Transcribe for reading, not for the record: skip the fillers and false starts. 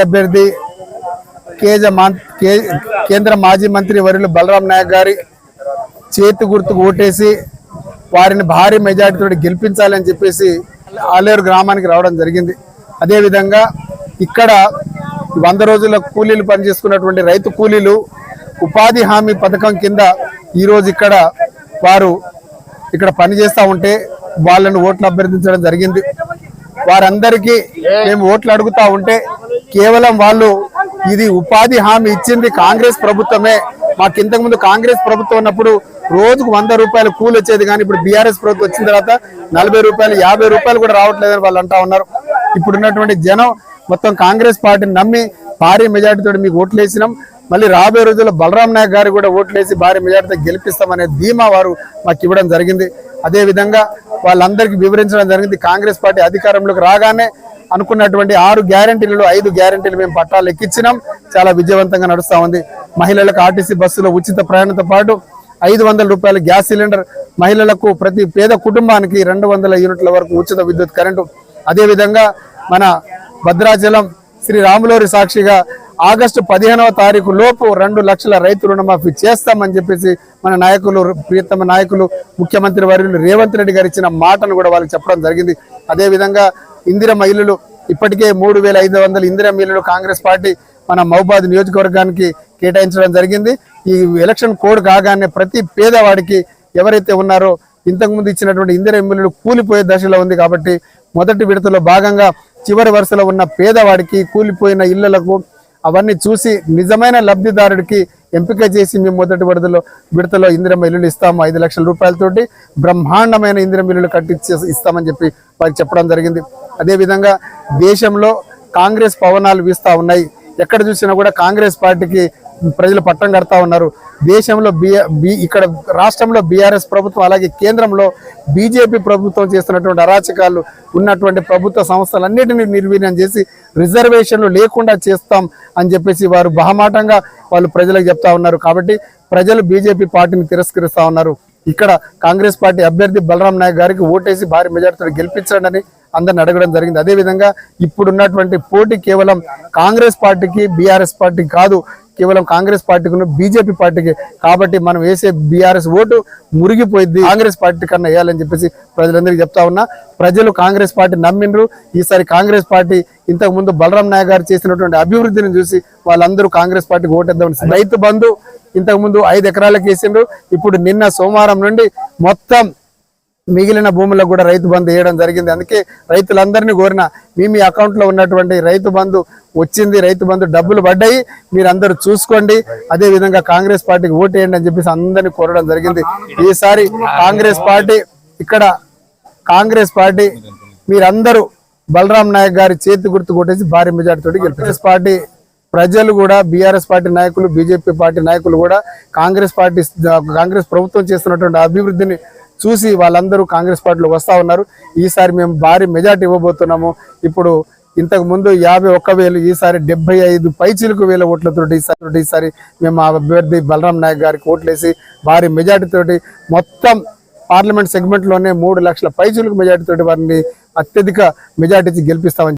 అభ్యర్థి కేంద్ర మాజీ మంత్రి వర్యులు బలరాం నాయక్ గారి చేతి గుర్తుకు ఓటేసి వారిని భారీ మెజార్టీతో గెలిపించాలని చెప్పేసి ఆలేరు గ్రామానికి రావడం జరిగింది. అదేవిధంగా ఇక్కడ 100 రోజుల కూలీలు పనిచేసుకున్నటువంటి రైతు కూలీలు ఉపాధి హామీ పథకం కింద ఈరోజు వారు ఇక్కడ పనిచేస్తూ ఉంటే వాళ్ళను ఓట్లు అభ్యర్థించడం జరిగింది. వారందరికీ మేము ఓట్లు అడుగుతా ఉంటే కేవలం వాళ్ళు ఇది ఉపాధి హామీ ఇచ్చింది కాంగ్రెస్ ప్రభుత్వమే, మాకు ఇంతకుముందు కాంగ్రెస్ ప్రభుత్వం ఉన్నప్పుడు రోజుకు 100 రూపాయలు కూలి వచ్చేది, కానీ ఇప్పుడు బీఆర్ఎస్ ప్రభుత్వం వచ్చిన తర్వాత 40 రూపాయలు 50 రూపాయలు కూడా రావట్లేదని వాళ్ళు అంటా ఉన్నారు. ఇప్పుడున్నటువంటి జనం మొత్తం కాంగ్రెస్ పార్టీని నమ్మి భారీ మెజార్టీతో మీకు ఓట్లు వేసినాం, మళ్ళీ రాబోయే రోజుల్లో బలరాం నాయక్ గారు కూడా ఓట్లేసి భారీ మెజార్టీతో గెలిపిస్తామనే ధీమా వారు మాకు ఇవ్వడం జరిగింది. అదేవిధంగా వాళ్ళందరికీ వివరించడం జరిగింది. కాంగ్రెస్ పార్టీ అధికారంలోకి రాగానే అనుకున్నటువంటి 6 గ్యారంటీలలో 5 గ్యారంటీలు మేము పట్టాలు ఎక్కించినాం, చాలా విజయవంతంగా నడుస్తూ ఉంది. మహిళలకు ఆర్టీసీ బస్సులో ఉచిత ప్రయాణంతో పాటు 500 రూపాయల గ్యాస్ సిలిండర్, మహిళలకు ప్రతి పేద కుటుంబానికి 200 యూనిట్ల వరకు ఉచిత విద్యుత్ కరెంటు. అదేవిధంగా మన భద్రాచలం శ్రీ రాములూరి సాక్షిగా ఆగస్టు 15వ తారీఖు లోపు 2 లక్షల రైతు రుణమాఫీ చేస్తామని చెప్పేసి మన నాయకులు, ప్రియతమ నాయకులు, ముఖ్యమంత్రి వర్యులు రేవంత్ రెడ్డి గారు ఇచ్చిన మాటను కూడా వాళ్ళకి చెప్పడం జరిగింది. అదేవిధంగా ఇందిరమ్మ ఇల్లులు ఇప్పటికే 3500 ఇందిరమ్మ ఇల్లులు కాంగ్రెస్ పార్టీ మన మహబూబాద్ నియోజకవర్గానికి కేటాయించడం జరిగింది. ఈ ఎలక్షన్ కోడ్ కాగానే ప్రతి పేదవాడికి ఎవరైతే ఉన్నారో ఇంతకుముందు ఇచ్చినటువంటి ఇందిరమ్మ ఇల్లులు కూలిపోయే దశలో ఉంది కాబట్టి మొదటి విడతలో భాగంగా చివరి వరుసలో ఉన్న పేదవాడికి కూలిపోయిన ఇళ్లకు అవన్నీ చూసి నిజమైన లబ్ధిదారుడికి ఎంపిక చేసి మేము మొదటి విడతలో ఇందిరమ్మ ఇల్లులు ఇస్తాము. 5 లక్షల రూపాయలతోటి బ్రహ్మాండమైన ఇందిరమ్మ ఇల్లులు కట్టించి ఇస్తామని చెప్పి వారికి చెప్పడం జరిగింది. అదేవిధంగా దేశంలో కాంగ్రెస్ పవనాలు వీస్తూ ఉన్నాయి. ఎక్కడ చూసినా కూడా కాంగ్రెస్ పార్టీకి ప్రజలు పట్టం కడతా ఉన్నారు. దేశంలో ఇక్కడ రాష్ట్రంలో బీఆర్ఎస్ ప్రభుత్వం, అలాగే కేంద్రంలో బీజేపీ ప్రభుత్వం చేస్తున్నటువంటి అరాచకాలు ఉన్నటువంటి ప్రభుత్వ సంస్థలన్నిటినీ నిర్వీర్యం చేసి రిజర్వేషన్లు లేకుండా చేస్తాం అని చెప్పేసి వారు బహమాటంగా వాళ్ళు ప్రజలకు చెప్తా ఉన్నారు. కాబట్టి ప్రజలు బీజేపీ పార్టీని తిరస్కరిస్తా ఉన్నారు. ఇక్కడ కాంగ్రెస్ పార్టీ అభ్యర్థి బలరాం నాయక్ గారికి ఓటేసి భారీ మెజార్టీతో గెలిపించండి అని అందరిని అడగడం జరిగింది. అదేవిధంగా ఇప్పుడున్నటువంటి పోటీ కేవలం కాంగ్రెస్ పార్టీకి, బీఆర్ఎస్ పార్టీకి కాదు, కేవలం కాంగ్రెస్ పార్టీకి, బీజేపీ పార్టీకి. కాబట్టి మనం వేసే బీఆర్ఎస్ ఓటు మురిగిపోయింది, కాంగ్రెస్ పార్టీ కన్నా వేయాలని చెప్పేసి ప్రజలందరికీ చెప్తా ఉన్నా. ప్రజలు కాంగ్రెస్ పార్టీ నమ్మిండ్రు. ఈసారి కాంగ్రెస్ పార్టీ ఇంతకుముందు బలరాం నాయక్ గారు చేసినటువంటి అభివృద్ధిని చూసి వాళ్ళందరూ కాంగ్రెస్ పార్టీకి ఓటేద్దామని. రైతు బంధు ఇంతకుముందు 5 ఎకరాలకు వేసిండ్రు. ఇప్పుడు నిన్న సోమవారం నుండి మొత్తం మిగిలిన భూములకు కూడా రైతు బంధు వేయడం జరిగింది. అందుకే రైతులందరినీ కోరిన మీ అకౌంట్లో ఉన్నటువంటి రైతు బంధు వచ్చింది, రైతు బంధు డబ్బులు పడ్డాయి, మీరు అందరూ చూసుకోండి. అదే విధంగా కాంగ్రెస్ పార్టీకి ఓటు వేయండి అని చెప్పేసి అందరినీ కోరడం జరిగింది. ఈసారి కాంగ్రెస్ పార్టీ మీరందరూ బలరాం నాయక్ గారి చేతి గుర్తు కొట్టేసి భారీ మెజార్టీతో గెలిపారు. పార్టీ ప్రజలు కూడా, బీఆర్ఎస్ పార్టీ నాయకులు, బీజేపీ పార్టీ నాయకులు కూడా కాంగ్రెస్ ప్రభుత్వం చేస్తున్నటువంటి అభివృద్ధిని చూసి వాళ్ళందరూ కాంగ్రెస్ పార్టీలోకి వస్తూ ఉన్నారు. ఈసారి మేము భారీ మెజార్టీ ఇవ్వబోతున్నాము. ఇప్పుడు ఇంతకు ముందు 51,000, ఈసారి 75 పైచిలకు వేల ఓట్లతో ఈసారి మేము ఆ అభ్యర్థి బలరాం నాయక్ గారికి ఓట్లేసి భారీ మెజార్టీతోటి మొత్తం పార్లమెంట్ సెగ్మెంట్లోనే 3 లక్షల పైచిలకు మెజార్టీతోటి వారిని అత్యధిక మెజార్టీ గెలిపిస్తామని